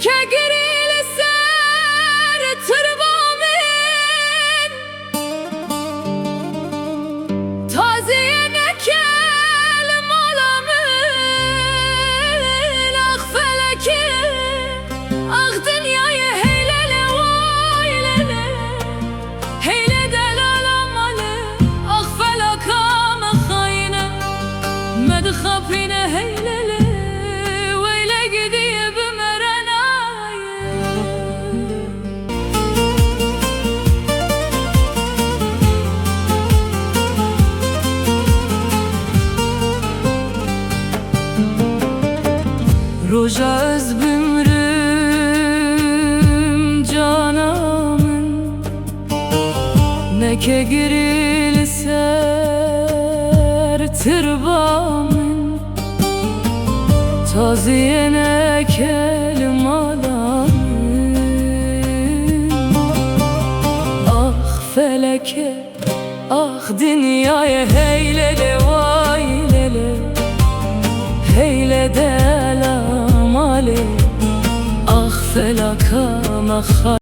Neke giril ser tırbamin Taziye nekel malamın Ah feleki ah dünyayı heylele vaylele Heyle delalamalı ah felaka mehayne Medhapine heylele Veyle gidiye bümerenayı Roja öz bümrüm canamın Neke giril ser tırbamın Taziye nekel malamın Ah feleke ah dünyaya heylele vaylele Heyle delamale ah felaka